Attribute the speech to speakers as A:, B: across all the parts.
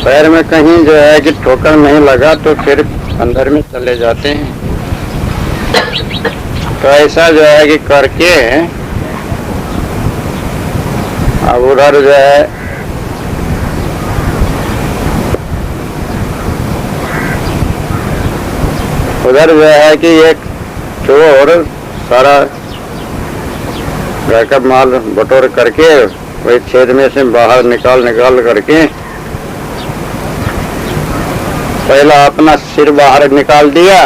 A: पैर में कहीं जो है कि ठोकर नहीं लगा तो फिर अंदर में चले जाते हैं। तो ऐसा जो है कि करके अब उधर जो है कि एक चोर सारा घर का माल बटोर करके वही छेद में से बाहर निकाल करके पहला अपना सिर बाहर निकाल दिया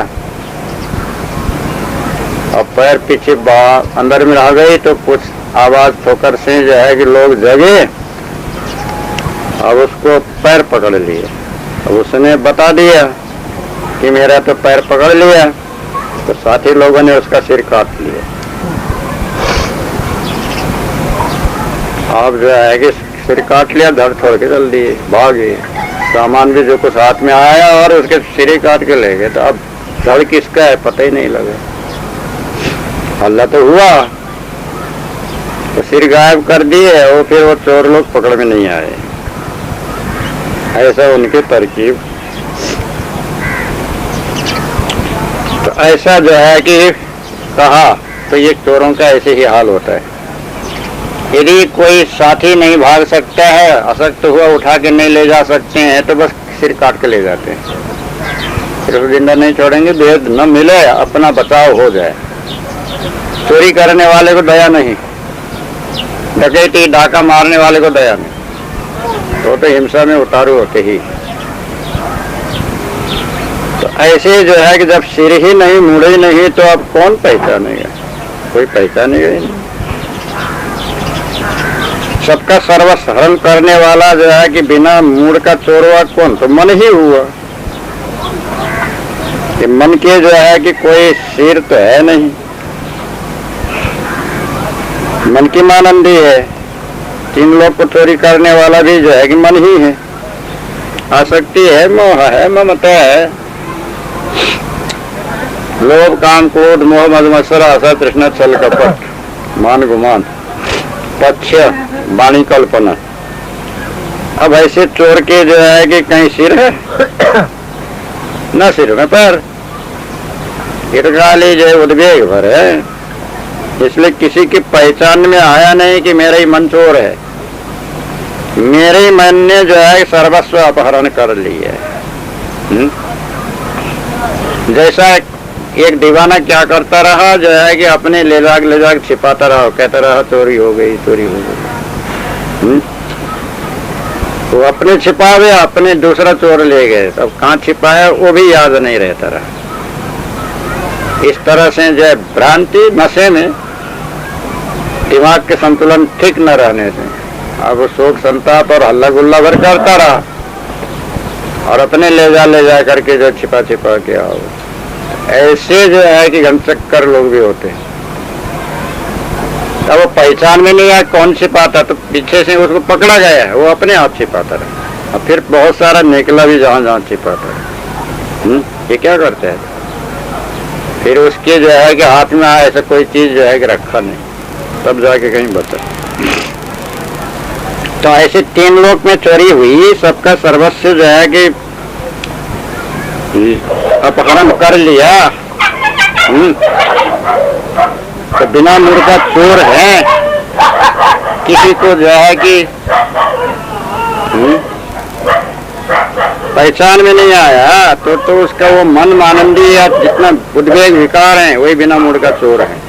A: और पैर पीछे अंदर में रह गई। तो कुछ आवाज ठोकर से जो है कि लोग जगे, अब उसको पैर पकड़ लिए। अब उसने बता दिया कि मेरा तो पैर पकड़ लिया, तो साथी लोगों ने उसका सिर काट लिया। अब जो है कि सिर काट लिया, धड़ छोड़ के चल दिए, भागे। सामान भी जो कुछ हाथ में आया और उसके सिर काट के ले गए। तो अब धड़ किसका है पता ही नहीं लगा। हल्ला तो हुआ, तो सिर गायब कर दिए और फिर वो चोर लोग पकड़ में नहीं आए। ऐसा उनकी तरकीब। तो ऐसा जो है कि कहा तो ये चोरों का ऐसे ही हाल होता है। यदि कोई साथी नहीं भाग सकता है, असक्त हुआ उठा के नहीं ले जा सकते हैं, तो बस सिर काट के ले जाते हैं। फिर जिंदा नहीं छोड़ेंगे, भेद न मिले, अपना बचाव हो जाए। चोरी करने वाले को दया नहीं, डकैती डाका मारने वाले को दया नहीं, तो हिंसा में उतारू होते ही। तो ऐसे जो है कि जब सिर ही नहीं, मुड़े ही नहीं, तो अब कौन पहचानेगा? कोई पहचानेगा ही नहीं। सबका सर्वस्व हरण करने वाला जो है कि बिना मूड का चोर हुआ कौन? तो मन ही हुआ। कि मन के जो है कि कोई सिर तो है नहीं, मन की मानंदी है। तीन लोग को चोरी करने वाला भी जो है कि मन ही है। आसक्ति है, मोह है, ममता है, लोभ काम क्रोध मोह मद मत्सर आशा तृष्णा छल कपट मान गुमान पक्ष वाणी कल्पना। अब ऐसे चोर के जो है कि कहीं सिर है न सिर में पैर, इरगाली जो उद्वेग भर है। इसलिए किसी की पहचान में आया नहीं कि मेरा ही मन चोर है। मेरे ही मन ने जो है सर्वस्व अपहरण कर लिया है। जैसा एक दीवाना क्या करता रहा जो है कि अपने ले जाग छिपाता रहा, कहता रहा चोरी हो गई, चोरी हो गई। तो अपने छिपावे, अपने दूसरा चोर ले गए, तब कहाँ छिपाया वो भी याद नहीं रहता रहा। इस तरह से जो है भ्रांति नशे में दिमाग के संतुलन ठीक न रहने से अब वो शोक संताप और हल्ला गुल्ला भर करता रहा और अपने ले जा करके जो छिपा के आओ। ऐसे जो है कि घनचक्कर लोग भी होते हैं। अब वो पहचान में नहीं आया कौन छिपाता, तो पीछे से उसको पकड़ा गया, वो अपने आप छिपाता रहा। और फिर बहुत सारा निकला भी जहाँ छिपाता है। ये क्या करते हैं? फिर उसके जो है कि हाथ में आया ऐसा कोई चीज जो है कि रखा नहीं, तब जाके कहीं बता। तो ऐसे तीन लोक में चोरी हुई, सबका सर्वस्व जो है कि अपहरण कर लिया। तो बिना मूड का चोर है, किसी को जो है कि पहचान में नहीं आया, तो उसका वो मन मानंदी या जितना उद्वेग विकार है वही बिना मूड का चोर है।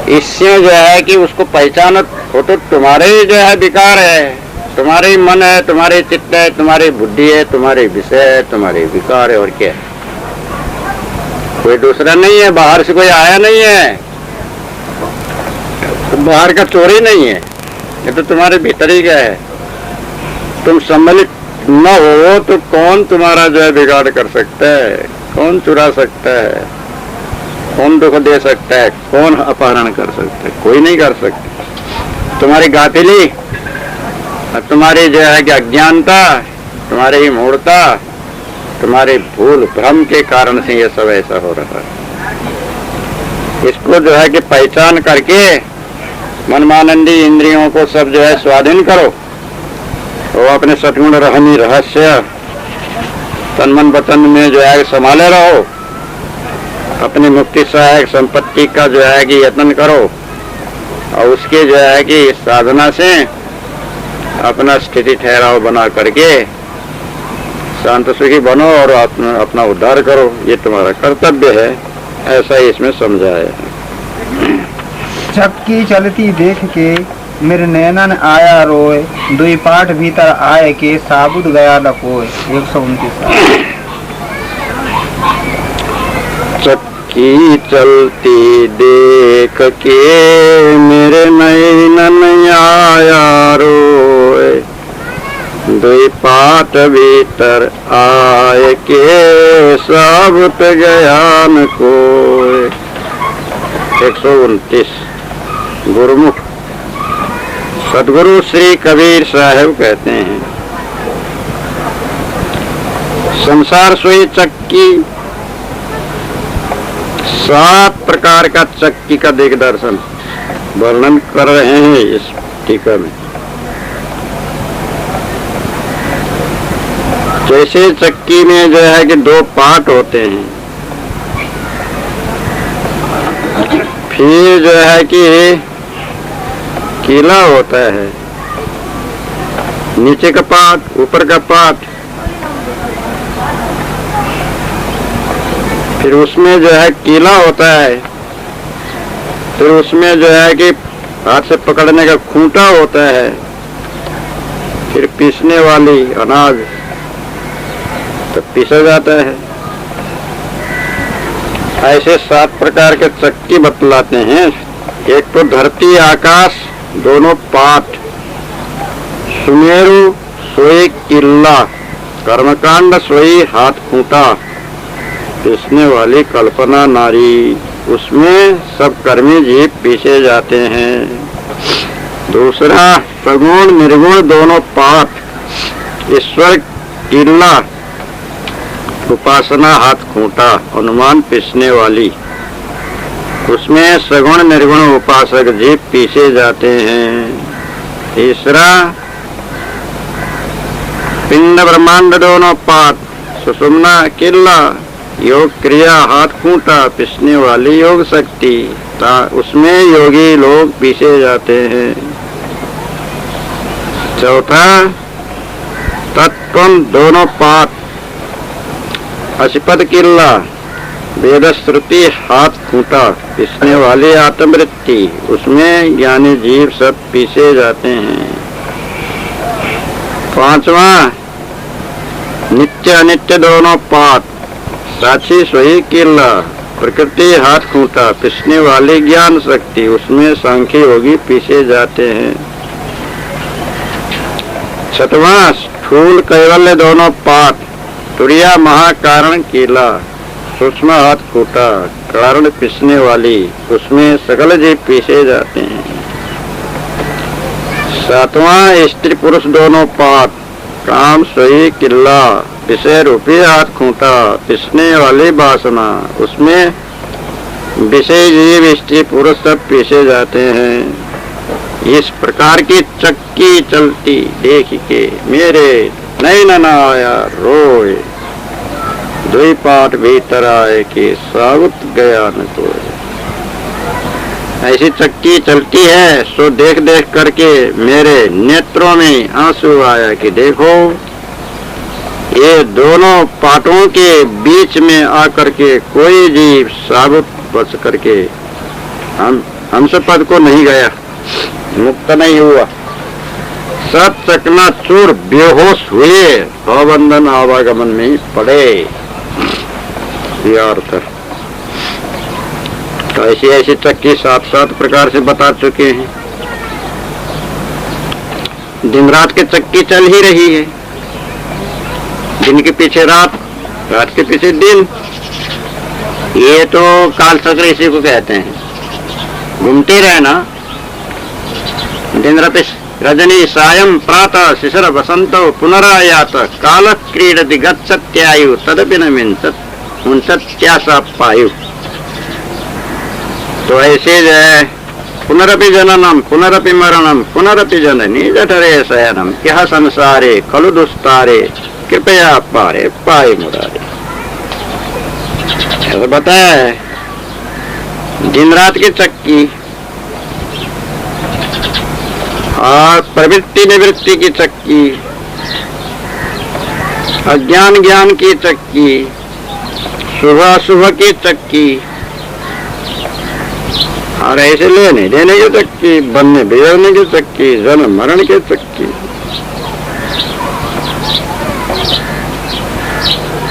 A: इससे जो है कि उसको पहचान हो, तो तुम्हारे ही जो है विकार है, तुम्हारे ही मन है, तुम्हारे चित्त है, तुम्हारी बुद्धि है, तुम्हारे विषय है, तुम्हारे विकार है, और क्या है? कोई दूसरा नहीं है, बाहर से कोई आया नहीं है, तो बाहर का चोर ही नहीं है, ये तो तुम्हारे भीतर ही का है। तुम सम्मिलित न हो तो कौन तुम्हारा जो है बिगाड़ कर सकता है? कौन चुरा सकता है? कौन दुख दे सकता है? कौन अपहरण कर सकता है? कोई नहीं कर सकता। तुम्हारी गाफिली, तुम्हारी जो है कि अज्ञानता, तुम्हारी ही मूढ़ता, तुम्हारी भूल भ्रम के कारण से ये सब ऐसा हो रहा है। इसको जो है कि पहचान करके मनमानंदी इंद्रियों को सब जो है स्वाधीन करो, वो अपने सद्गुण रहनी रहस्य तन मन वतन में जो है संभाले रहो, अपनी मुक्ति सहायक संपत्ति का जो है कि यत्न करो, और उसके जो है कि साधना से अपना स्थिति ठहराव बना करके शांत सुखी बनो और अपना उद्धार करो। ये तुम्हारा कर्तव्य है, ऐसा ही इसमें समझाया है।
B: चक्की चलती देख के मेरे नैनन आया रोए, दुई पाठ भीतर आए के साबुत गया लकोए। 129।
A: चक्की चलती देख के मेरे नैनन आया रोए, दुई पाठ भीतर आए के साबुत गया न कोय। 129। गुरुमुख सदगुरु श्री कबीर साहब कहते हैं, संसार सोई चक्की, 7 प्रकार का चक्की का दिग्दर्शन वर्णन कर रहे हैं इस टीका में। जैसे चक्की में जो है कि 2 पार्ट होते हैं, फिर जो है कि कीला होता है, नीचे का पार्ट, ऊपर का पार्ट, फिर उसमें जो है कीला होता है, फिर उसमें जो है कि हाथ से पकड़ने का खूंटा होता है, फिर पीसने वाली अनाज तो पीसा जाता है। ऐसे 7 प्रकार के चक्की बतलाते हैं। एक तो धरती आकाश दोनों पाठ, सुमेरु सोई किल्ला, कर्मकांड सोई हाथ खूंटा, पीसने वाली कल्पना नारी, उसमें सब कर्मी जीव पीसे जाते हैं। दूसरा सगुण निर्गुण दोनों पाठ, ईश्वर किल्ला, उपासना हाथ खूंटा, अनुमान पीसने वाली, उसमें सगुण निर्गुण उपासक जीव पीसे जाते हैं। तीसरा पिंड ब्रह्मांड दोनों पाठ, सुषुम्ना किल्ला, योग क्रिया हाथ खूंटा, पीसने वाली योग शक्ति, उसमें योगी लोग पीसे जाते हैं। चौथा तत्व दोनों पाठ, अशिपद किल्ला, वेद श्रुति हाथ खूंटा, पीसने वाली आत्मवृत्ति, उसमें ज्ञानी जीव सब पीसे जाते हैं। पांचवा नित्य अनित्य दोनों पाठ, साक्षी सोई किल्ला, प्रकृति हाथ खूंटा, पीसने वाली ज्ञान शक्ति, उसमें सांख्य योगी पीसे जाते हैं। छठवां स्थूल कैवल्य दोनों पाठ, तुरिया महाकारण किला, सूक्ष्म हाथ खूंटा, कारण पीसने वाली, उसमें सकल जीव पीसे जाते हैं। सातवां स्त्री पुरुष दोनों पाठ, काम सोई किल्ला, विषय रूपी हाथ खूंटा, पीसने वाली वासना, उसमें विषय जीव स्त्री पुरुष सब पीसे जाते हैं। इस प्रकार की चक्की चलती देख के मेरे नैनन आया रोए, दुई पाठ भीतर आए कि साबुत गया न कोय। ऐसी चक्की चलती है सो देख देख करके मेरे नेत्रों में आंसू आया कि देखो ये दोनों पाठों के बीच में आकर के कोई जीव साबुत बच करके हमसे पद को नहीं गया, मुक्त नहीं हुआ, सब चकनाचूर बेहोश हुए, भवबंधन आवागमन में ही पड़े। अर्थ तो ऐसी ऐसी चक्की 7 प्रकार से बता चुके हैं। दिन रात की चक्की चल ही रही है, दिन के पीछे रात, रात के पीछे दिन, ये तो काल चक्र इसी को कहते हैं। घूमते रहना, दिन रात रजनी सायं प्रातः शिशिर वसंत पुनरायात काल क्रीडति गच्छत्यायु तदपि न मिंसत उनसत्यासा पायु। तो ऐसे जो है पुनरपि जननम पुनरपि मरणम पुनरपि जननी जठरे शयनम यह संसारे खलु दुस्तारे कृपया पारे पाए मुरारे। ऐसा बताया है। दिन रात की चक्की और प्रवृत्ति निवृत्ति की चक्की, अज्ञान ज्ञान की चक्की, शुभ अशुभ की चक्की, और ऐसे लेने देने की चक्की, बनने बिगड़ने की चक्की, जन्म मरण की चक्की,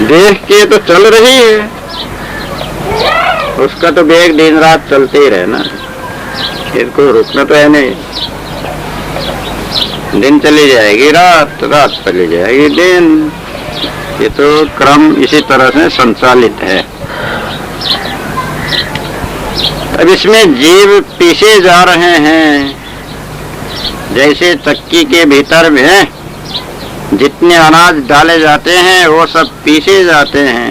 A: देख के तो चल रही है, उसका तो बेग दिन रात चलते ही रहना, इसको रुकना तो है नहीं। दिन चली जाएगी रात, रात चली जाएगी दिन, ये तो क्रम इसी तरह से संचालित है। अब इसमें जीव पीछे जा रहे हैं, जैसे चक्की के भीतर में जितने अनाज डाले जाते हैं वो सब पीछे जाते हैं,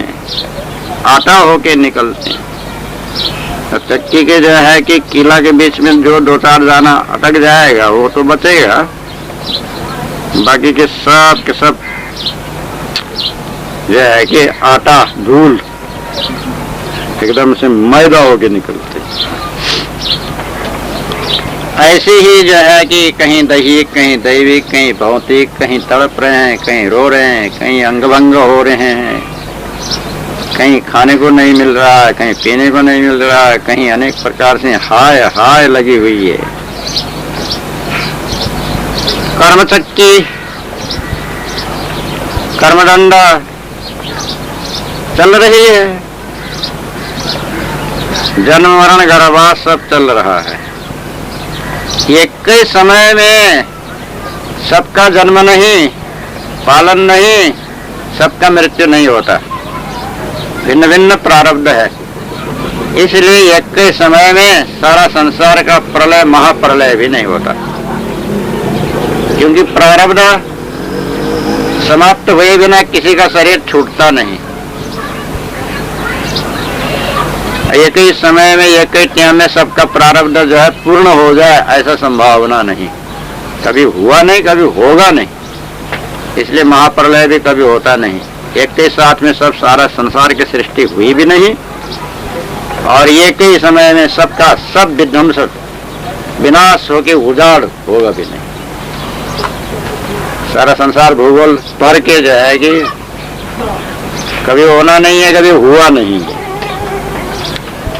A: आटा होके निकलते हैं। अब चक्की के जो है कि कीला के बीच में जो दो चार दाना अटक जाएगा वो तो बचेगा, बाकी के सब जो है कि आटा धूल एकदम से मैदा होके निकलते। ऐसे ही जो है कि कहीं दैहिक कहीं दैविक कहीं भौतिक, कहीं तड़प रहे हैं, कहीं रो रहे हैं, कहीं अंगभंग हो रहे हैं, कहीं खाने को नहीं मिल रहा है, कहीं पीने को नहीं मिल रहा है, कहीं अनेक प्रकार से हाय हाय लगी हुई है। कर्मचक्की, कर्मडंडा चल रही है, जन्म मरण गर्भवास सब चल रहा है। एक ही समय में सबका जन्म नहीं, पालन नहीं, सबका मृत्यु नहीं होता, भिन्न भिन्न प्रारब्ध है। इसलिए एक ही समय में सारा संसार का प्रलय महाप्रलय भी नहीं होता, क्योंकि प्रारब्ध समाप्त हुए बिना किसी का शरीर छूटता नहीं। एक ही समय में एक ही टाइम में सबका प्रारब्ध जो है पूर्ण हो जाए ऐसा संभावना नहीं, कभी हुआ नहीं, कभी होगा नहीं। इसलिए महाप्रलय भी कभी होता नहीं। एक के साथ में सब सारा संसार की सृष्टि हुई भी नहीं, और एक ही समय में सबका सब विध्वंस विनाश होके उजाड़ होगा भी नहीं। सारा संसार भूगोल भर के जो है कि कभी होना नहीं है, कभी हुआ नहीं है।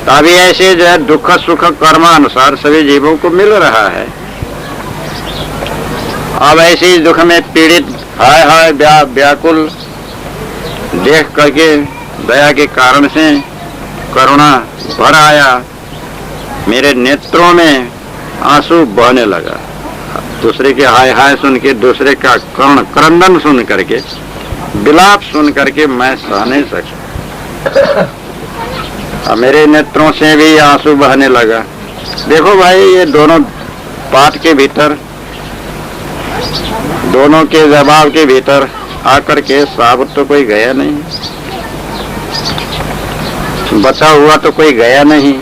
A: तभी ऐसे जो है दुख सुख कर्मानुसार सभी जीवों को मिल रहा है। अब ऐसे ही दुख में पीड़ित हाय हाय व्याकुल देख करके दया के कारण से करुणा भर आया, मेरे नेत्रों में आंसू बहने लगा। दूसरे के हाय हाय सुन के, दूसरे का कर्ण क्रंदन सुन करके, विलाप सुन करके मैं सह नहीं सका, और मेरे नेत्रों से भी आंसू बहने लगा। देखो भाई, ये दोनों बात के भीतर, दोनों के जवाब के भीतर आकर के साबुत तो कोई गया नहीं, बचा हुआ तो कोई गया नहीं।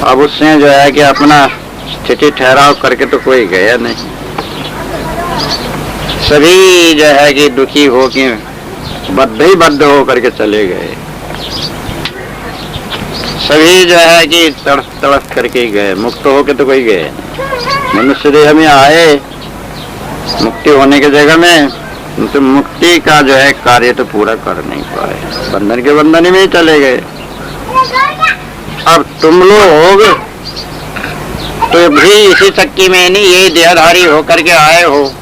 A: अब उससे जो है कि अपना स्थिति ठहराव करके तो कोई गया नहीं। सभी जो है कि दुखी हो के बद्ध ही बद्ध हो करके चले गए। सभी जो है कि तड़प तड़प करके गए, मुक्त होके तो कोई गए नहीं। मनुष्य देह में आए मुक्ति होने की जगह में, तो मुक्ति का जो है कार्य तो पूरा कर नहीं पाए, बंधन के बंधन में ही चले गए। अब तुम लोग तो भी इसी चक्की में नहीं, यही देहधारी होकर के आए हो।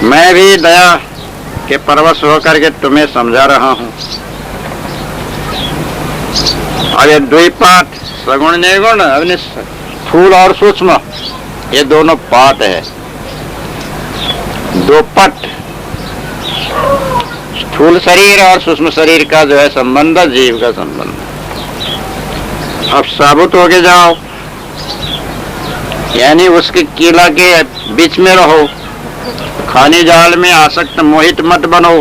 A: मैं भी दया के परवश होकर के तुम्हें समझा रहा हूँ। और ये द्विपाठ, सगुण निर्गुण, स्थूल और सूक्ष्म, ये दोनों पाठ है। दो पट, स्थूल शरीर और सूक्ष्म शरीर का जो है संबंध, जीव का संबंध। अब साबुत होके जाओ, यानी उसके कीला के बीच में रहो। खाने जाल में आसक्त मोहित मत बनो,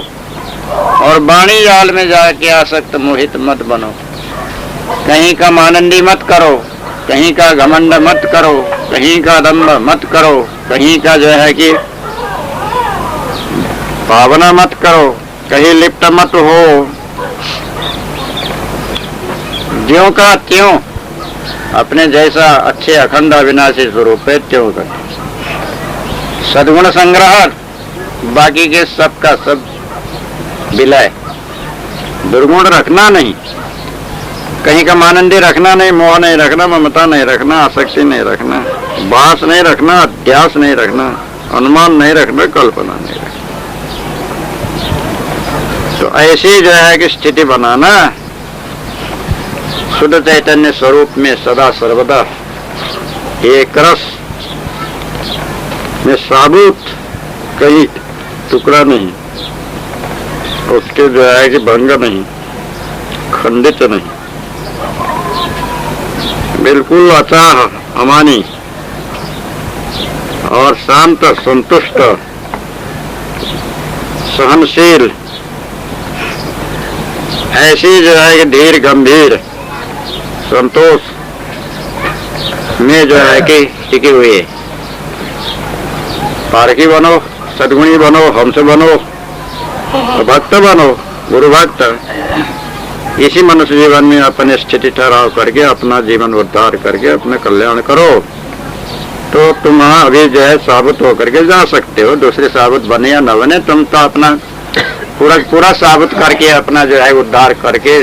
A: और बाणी जाल में जाके आसक्त मोहित मत बनो। कहीं का मानंदी मत करो, कहीं का घमंड मत करो, कहीं का दम्भ मत करो, कहीं का जो है कि भावना मत करो, कहीं लिप्त मत हो। ज्यों का त्यों अपने जैसा अच्छे अखंड अविनाशी स्वरूप है त्यों का सद्गुण संग्रह, बाकी के सब का सब विलय। दुर्गुण रखना नहीं, कहीं का मानंदी रखना नहीं, मोह नहीं रखना, ममता नहीं रखना, आसक्ति नहीं रखना, बास नहीं रखना, अध्यास नहीं रखना, अनुमान नहीं रखना, कल्पना नहीं रखना। तो ऐसी जो है कि स्थिति बनाना शुद्ध चैतन्य स्वरूप में सदा सर्वदा एक रस में साबुत, कहीं टुकड़ा नहीं, उसके जो है कि भंग नहीं, खंडित नहीं, बिल्कुल अचाह अमानी और शांत संतुष्ट सहनशील, ऐसी जो है कि धीर गंभीर संतोष में जो है कि टिकी हुई है। पारखी बनो, सद्गुणी बनो, हमसे बनो, भक्त बनो, गुरु भक्त। इसी मनुष्य जीवन में अपने स्थिति ठहराव करके अपना जीवन उद्धार करके अपना कल्याण करो, तो तुम अभी जो है साबित होकर के जा सकते हो। दूसरे साबित बने या न बने, तुम तो अपना पूरा साबित करके अपना जो है उद्धार करके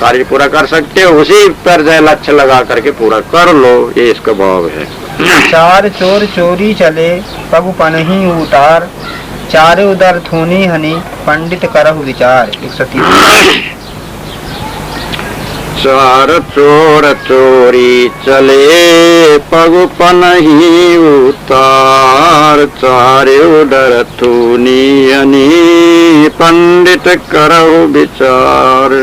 A: कार्य पूरा कर सकते हो। उसी पर जो है लक्ष्य लगा करके पूरा कर लो, ये इसका भाव है।
B: चार चोर चोरी चले पगु पनहि उतार, चारे उदर थूनी हनी पंडित करहु विचार। 130।
A: चार चोर चोरी चले पगु पनहि उतार, चारे उदर थूनी हनी पंडित करहु विचार।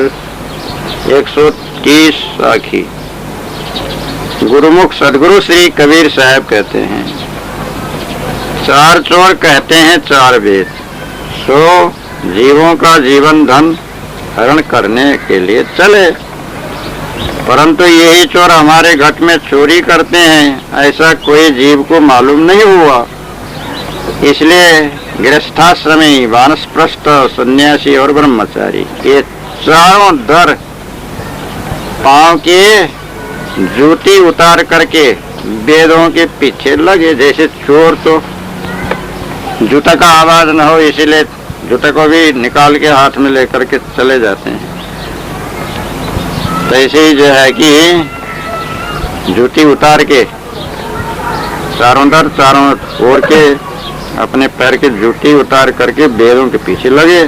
A: 130 साखी। गुरुमुख सदगुरु श्री कबीर साहब कहते हैं, चार चोर कहते हैं चार वेद, सो जीवों का जीवन धन हरण करने के लिए चले, परंतु यही चोर हमारे घट में चोरी करते हैं, ऐसा कोई जीव को मालूम नहीं हुआ। इसलिए गृहस्थाश्रमी, वानप्रस्थ, सन्यासी और ब्रह्मचारी, ये चारों दर पांव के जूती उतार करके वेदों के पीछे लगे। जैसे चोर तो जूता का आवाज न हो इसीलिए जूते को भी निकाल के हाथ में लेकर के चले जाते हैं, तो ऐसे ही जो है कि जूती उतार के चारों दर चारों ओर के अपने पैर के जूती उतार करके वेदों के पीछे लगे।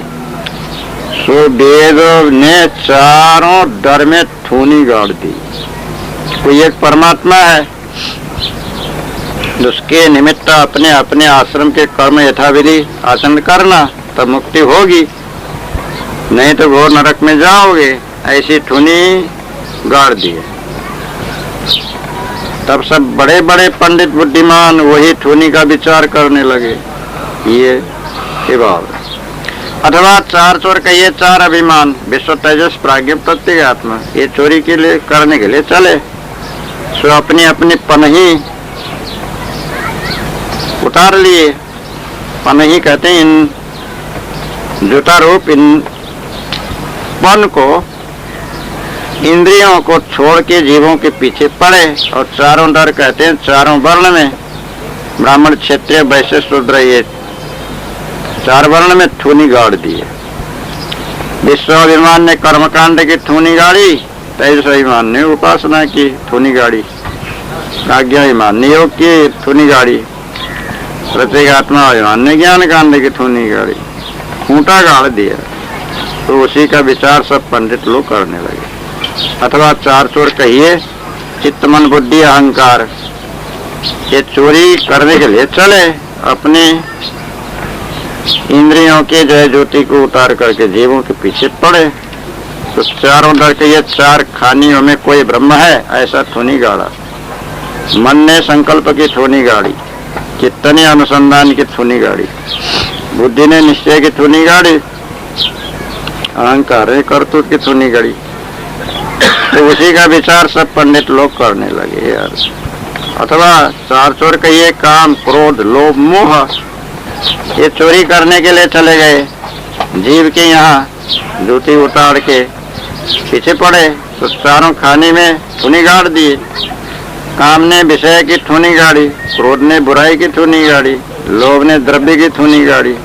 A: सो वेद ने चारों दर में थूनी गाड़ दी। कोई एक परमात्मा है, उसके निमित्त अपने अपने आश्रम के कर्म यथाविधि आचरण करना, तब मुक्ति होगी, नहीं तो घोर नरक में जाओगे। ऐसी थूनी गाड़ दी। तब सब बड़े बड़े पंडित बुद्धिमान वही थूनी का विचार करने लगे। ये भाव। अथवा चार चोर कहिए चार अभिमान, विश्व तेजस प्राज्ञ प्रत्येक आत्मा, ये चोरी के लिए करने के लिए चले, सो अपनी अपनी पनही उतार लिए। पनही कहते हैं इन जूता रूप इन पन को, इंद्रियों को छोड़ के जीवों के पीछे पड़े। और चारों दर कहते हैं चारों वर्ण में, ब्राह्मण, क्षत्रिय, वैश्य, शूद्र, ये चार वर्ण में थूनी गाड़ दी है। विश्वाभिमान ने कर्मकांड की थूनी गाड़ी, तेजस्वाभिमान ने उपासना की थूनी गाड़ी, आज्ञाभिमान ने योग की थूनी गाड़ी, प्रत्येगात्मा अभिमान ने ज्ञान कांड की थूनी गाड़ी, खूंटा गाड़ दिया। तो उसी का विचार सब पंडित लोग करने लगे। अथवा चार चोर कहिए चित्त मन बुद्धि अहंकार, ये चोरी करने के लिए चले, अपने इंद्रियों के जय ज्योति को उतार करके जीवों के पीछे पड़े। तो चारों दर के ये चार खानियों में कोई ब्रह्म है, ऐसा थूनी गाड़ा। मन ने संकल्प की थूनी गाड़ी, चित्त ने अनुसंधान की थूनी गाड़ी, बुद्धि ने निश्चय की थूनी गाड़ी, अहंकार ने करतूत की थूनी गाड़ी। तो उसी का विचार सब पंडित लोग करने लगे यार। अथवा चार चोर का ये काम, क्रोध, लोभ, मोह, ये चोरी करने के लिए चले गए। जीव के यहाँ जूती उतार के पीछे पड़े तो चारों खाने में ठुनी गाड़ दिए। काम ने विषय की ठुनी गाड़ी, क्रोध ने बुराई की ठुनी गाड़ी, लोभ ने द्रव्य की ठुनी गाड़ी,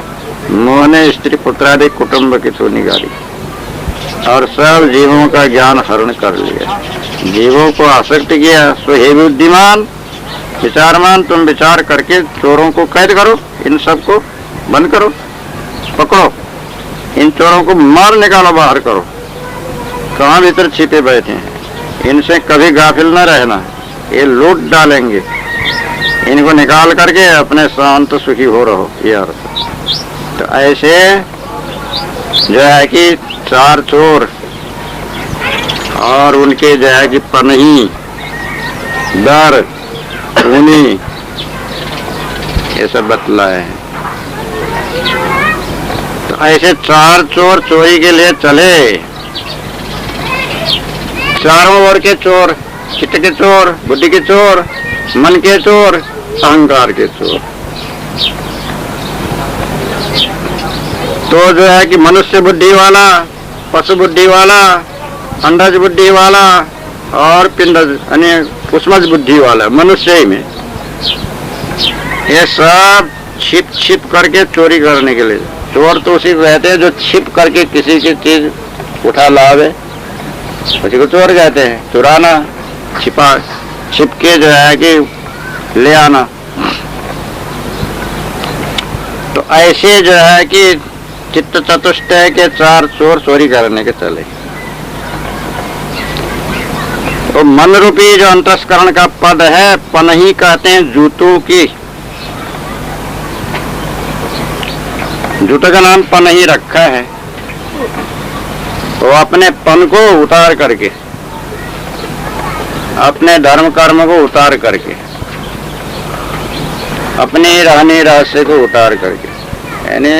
A: मोह ने स्त्री पुत्रादि कुटुंब की ठुनी गाड़ी, और सब जीवों का ज्ञान हरण कर लिया। जीवों को आसक्त किया। सो हे बुद्धिमान विचारमान, तुम विचार करके चोरों को कैद करो, इन सबको बंद करो, पकड़ो, इन चोरों को मार निकालो, बाहर करो। कहाँ भीतर छिपे बैठे हैं, इनसे कभी गाफिल न रहना, ये लूट डालेंगे। इनको निकाल करके अपने शांत सुखी हो रहो, ये अर्थ। तो ऐसे जो है कि चार चोर और उनके जो है कि पनही, दर, ऊनी, ये सब बतलाए हैं। तो ऐसे चार चोर चोरी के लिए चले। चारों ओर के चोर, चित्त के चोर, बुद्धि के चोर, मन के चोर, अहंकार के चोर। तो जो है कि मनुष्य बुद्धि वाला, पशु बुद्धि वाला, अंडज बुद्धि वाला और पिंडज यानी कुसमज बुद्धि वाला मनुष्य ही में, ये सब छिप छिप करके चोरी करने के लिए। चोर तो उसी को कहते हैं जो छिप करके किसी की चीज उठा लावे, उसी को चोर कहते हैं। चुराना, छिपा, छिप के जो है कि ले आना। तो ऐसे जो है कि चित्त चतुष्टय के चार चोर चोरी करने के चले। तो मन रूपी जो अंतस्करण का पद है, पनही कहते हैं जूतों की। जूतों का नाम पनही रखा है। तो अपने पन को उतार करके, अपने धर्म कर्म को उतार करके, अपने रहने रहस्य को उतार करके, यानी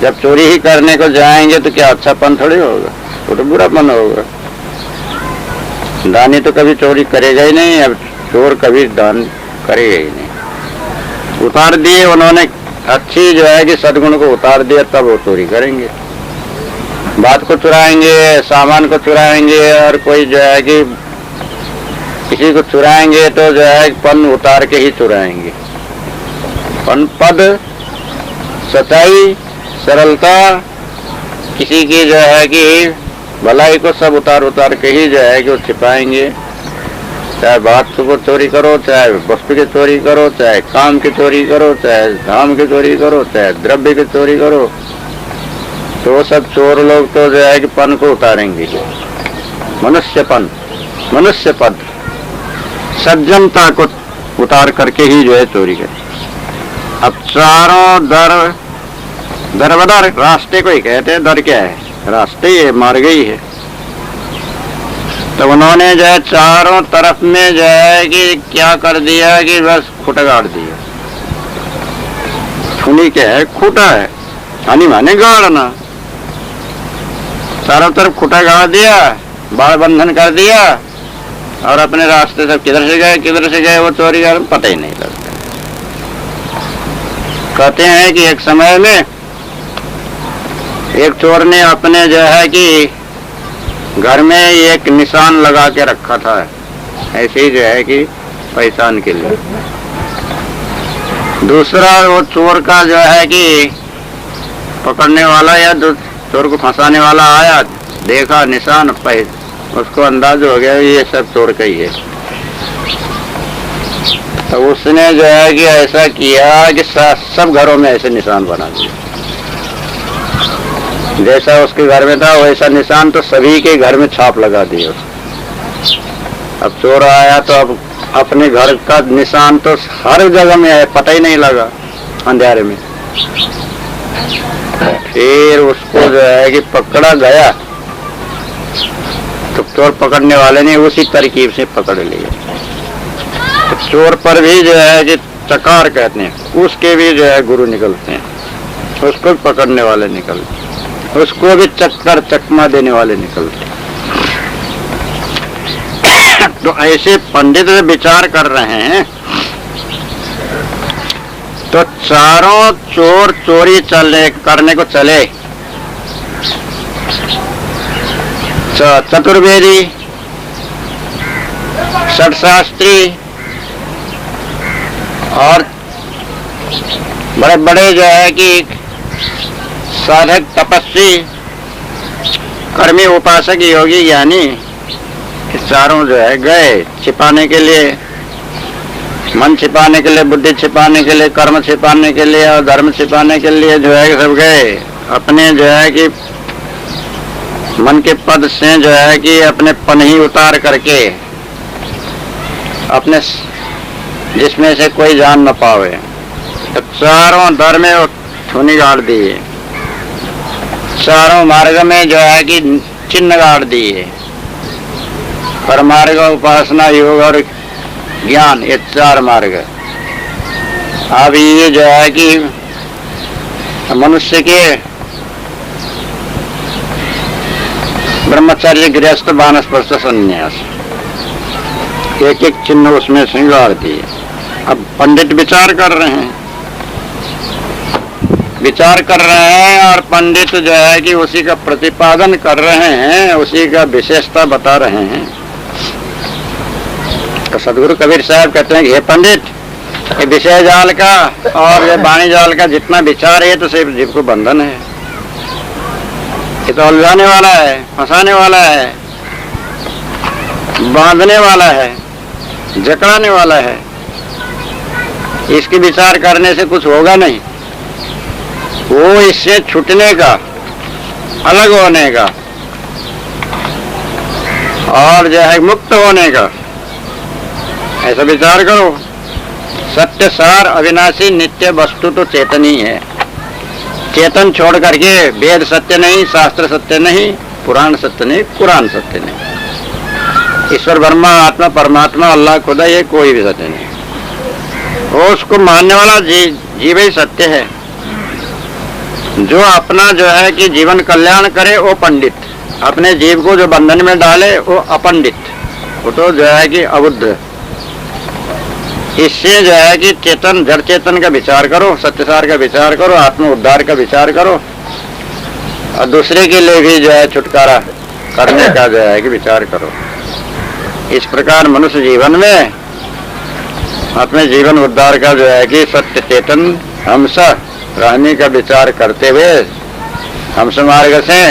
A: जब चोरी ही करने को जाएंगे तो क्या अच्छा पन थोड़ी होगा, वो तो बुरा पन होगा। दानी तो कभी चोरी करेगा ही नहीं, अब चोर कभी दान करेगा ही नहीं। उतार दिए उन्होंने, अच्छी जो है कि सद्गुण को उतार दिया, तब वो चोरी करेंगे। बात को चुराएंगे, सामान को चुराएंगे, और कोई जो है कि किसी को चुराएंगे तो जो है पन उतार के ही चुराएंगे। पन, पद, सच्चाई, सरलता, किसी की जो है कि भलाई को सब उतार उतार के ही जो है कि वो छिपाएंगे। चाहे बात को चोरी करो, चाहे वस्तु की चोरी करो, चाहे काम की चोरी करो, चाहे धाम की चोरी करो, चाहे द्रव्य की चोरी करो, तो सब चोर लोग तो जो है कि पन को उतारेंगे। मनुष्यपन, मनुष्य पद, सज्जनता को उतार करके ही जो है चोरी करें। अब चारों दर, दरबदर, रास्ते को ही कहते हैं। दर क्या है? रास्ते ही है, मार्ग ही है। तो उन्होंने जो है चारों तरफ में जो है कि क्या कर दिया कि बस खूटा गाड़ दिया। खूनी क्या है? खूटा है, हानि माने गाड़ना। चारों तरफ खूटा गाड़ दिया, बाड़ बंधन कर दिया, और अपने रास्ते सब किधर से गए वो चोरी कर पता ही नहीं लगता। कहते हैं कि एक समय में एक चोर ने अपने जो है कि घर में एक निशान लगा के रखा था, ऐसे ही जो है कि पहचान के लिए। दूसरा वो चोर का जो है कि पकड़ने वाला या चोर को फंसाने वाला आया, देखा निशान, उसको अंदाज हो गया ये सब चोर का ही है। तो उसने जो है कि ऐसा किया कि सब घरों में ऐसे निशान बना दिए। जैसा उसके घर में था वैसा निशान तो सभी के घर में छाप लगा दिया। अब चोर आया तो अब अपने घर का निशान तो हर जगह में है, पता ही नहीं लगा अंधेरे में। फिर उसको जो है कि पकड़ा गया तो चोर पकड़ने वाले ने उसी तरकीब से पकड़ लिया। तो चोर पर भी जो है कि चकार कहते हैं, उसके भी जो है गुरु निकलते हैं, उसको पकड़ने वाले निकलते हैं, उसको भी चक्कर चकमा देने वाले निकलते हैं। तो ऐसे पंडित विचार कर रहे हैं तो चारों चोर चोरी करने को चले, चतुर्वेदी, षटशास्त्री और बड़े बड़े जो है कि साधक, तपस्वी, कर्मी, उपासक, योगी, ज्ञानी, चारों जो है गए छिपाने के लिए, मन छिपाने के लिए, बुद्धि छिपाने के लिए, कर्म छिपाने के लिए और धर्म छिपाने के लिए जो है सब गए। अपने जो है कि मन के पद से जो है कि अपने पन ही उतार करके अपने जिसमें से कोई जान न पावे, तो चारों दर में थूनी गाड़ दिए, चारों मार्ग में जो है कि चिन्ह गाड़ दिए, परमार्ग, उपासना, योग और ज्ञान, ये चार मार्ग। अब ये जो है कि मनुष्य के ब्रह्मचर्य, गृहस्थ, वानप्रस्थ, संन्यास, एक एक चिन्ह उसमें श्रृंगार दिए। अब पंडित विचार कर रहे हैं, और पंडित जो है कि उसी का प्रतिपादन कर रहे हैं, उसी का विशेषता बता रहे हैं। तो सदगुरु कबीर साहब कहते हैं कि हे पंडित, ये विषय जाल का और ये वाणी जाल का जितना विचार है तो सिर्फ जीव को बंधन है, ये तो उलझाने वाला है, फंसाने वाला है, बांधने वाला है, जकड़ाने वाला है। इसकी विचार करने से कुछ होगा नहीं, वो इससे छूटने का, अलग होने का और जो है मुक्त होने का, ऐसा विचार करो। सत्य सार अविनाशी नित्य वस्तु तो चेतन ही है। चेतन छोड़ करके वेद सत्य नहीं, शास्त्र सत्य नहीं, पुराण सत्य नहीं, कुरान सत्य नहीं। ईश्वर ब्रह्मा, आत्मा, परमात्मा, अल्लाह, खुदा, ये कोई भी सत्य नहीं। वो उसको मानने वाला जीव ही सत्य है। जो अपना जो है कि जीवन कल्याण करे वो पंडित, अपने जीव को जो बंधन में डाले वो अपंडित, वो तो जो है कि अबुद्ध। इससे जो है कि चेतन, जड़ चेतन का विचार करो, सत्यसार का विचार करो, आत्म उद्धार का विचार करो और दूसरे के लिए भी जो है छुटकारा करने का जो है कि विचार करो। इस प्रकार मनुष्य जीवन में अपने जीवन उद्धार का जो है कि सत्य चेतन हंस रहने का विचार करते हुए हंस मार्ग से,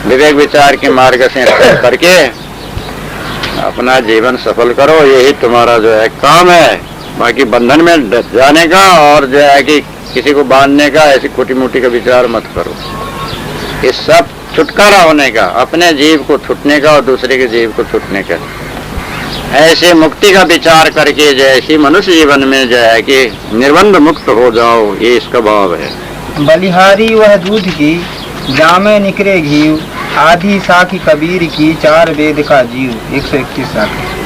A: विवेक विचार के मार्ग से करके अपना जीवन सफल करो। यही तुम्हारा जो है काम है। बाकी बंधन में जाने का और जो है कि किसी को बांधने का, ऐसी खोटी मोटी का विचार मत करो। ये सब छुटकारा होने का, अपने जीव को छूटने का और दूसरे के जीव को छूटने का, ऐसे मुक्ति का विचार करके जैसी मनुष्य जीवन में जो है कि निर्बंध मुक्त हो जाओ, ये इसका भाव है।
B: बलिहारी वह दूध की, जामे निकरे घी, आधी साखी कबीर की, चार वेद का जीव। 131 साखी।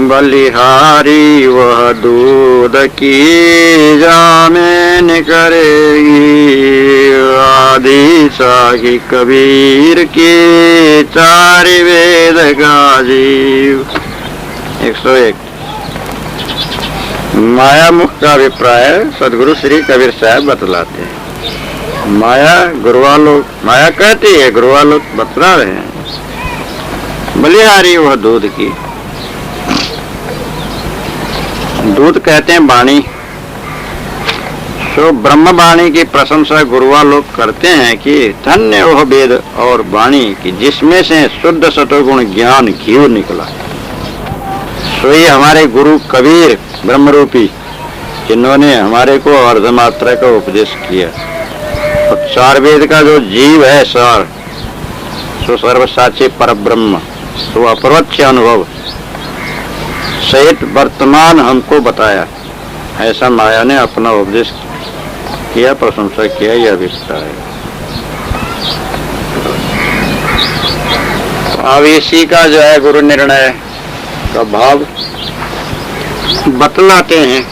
A: बलिहारी वह दूध की, जामे निकरेगी, आधी साखी कबीर की, चार वेद का जीव। 101। माया मुक्त का अभिप्राय सदगुरु श्री कबीर साहब बतलाते हैं। माया गुरुवालोक, माया कहती है, गुरुवालोक बतला रहे हैं। बलिहारी वह दूध की, दूध कहते हैं वाणी। सो ब्रह्म वाणी की प्रशंसा गुरुवालोक करते हैं कि धन्य वह वेद और वाणी की जिसमें से शुद्ध सतोगुण ज्ञान घी निकला। सो ये हमारे गुरु कबीर ब्रह्मरूपी, जिन्होंने हमारे को अर्धमात्रा का उपदेश किया। तो चार वेद का जो जीव है सार, सो सर्वसाक्षी पर ब्रह्म, तो अपरोक्ष अनुभव सहित वर्तमान हमको बताया। ऐसा माया ने अपना उपदेश किया, प्रशंसा किया, यह अभिप्राय है। अब इसी का जो है गुरु निर्णय का भाव बतलाते हैं।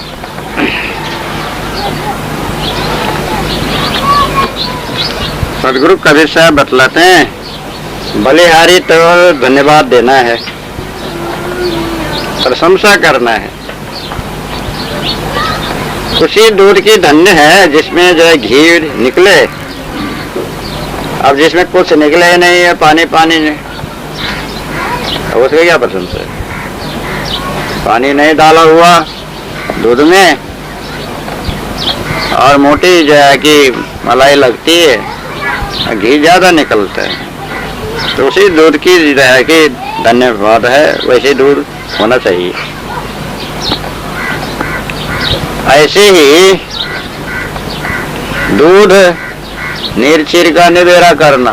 A: सदगुरु कबीर साहब बतलाते हैं बलिहारी तो धन्यवाद देना है, प्रशंसा करना है। उसी दूध की धन्य है जिसमें जो है घी निकले। अब जिसमें कुछ निकले ही नहीं है, पानी पानी नहीं, अब उसकी क्या प्रशंसा है? पानी नहीं डाला हुआ दूध में और मोटी जो है कि मलाई लगती है, घी ज्यादा निकलता है, तो उसी दूध की जो है कि धन्यवाद है, वैसे दूध होना चाहिए। ऐसे ही दूध नीर चीर का निबेरा करना।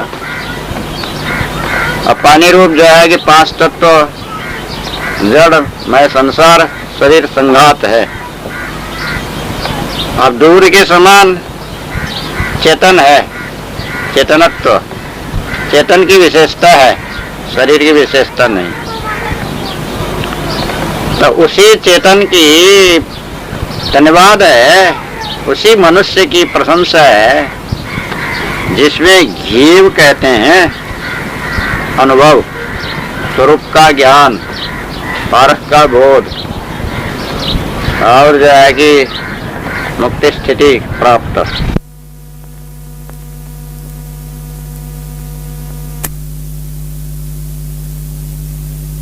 A: अब पानी रूप जो है कि 5 तत्व जड़ मैं संसार शरीर संघात है। अब दूर के समान चेतन है, चेतनत्व, चेतन की विशेषता है, शरीर की विशेषता नहीं। तो उसी चेतन की धन्यवाद है, उसी मनुष्य की प्रशंसा है जिसमें जीव कहते हैं अनुभव, स्वरूप का ज्ञान, पारख का बोध और जो है कि मुक्ति स्थिति प्राप्त।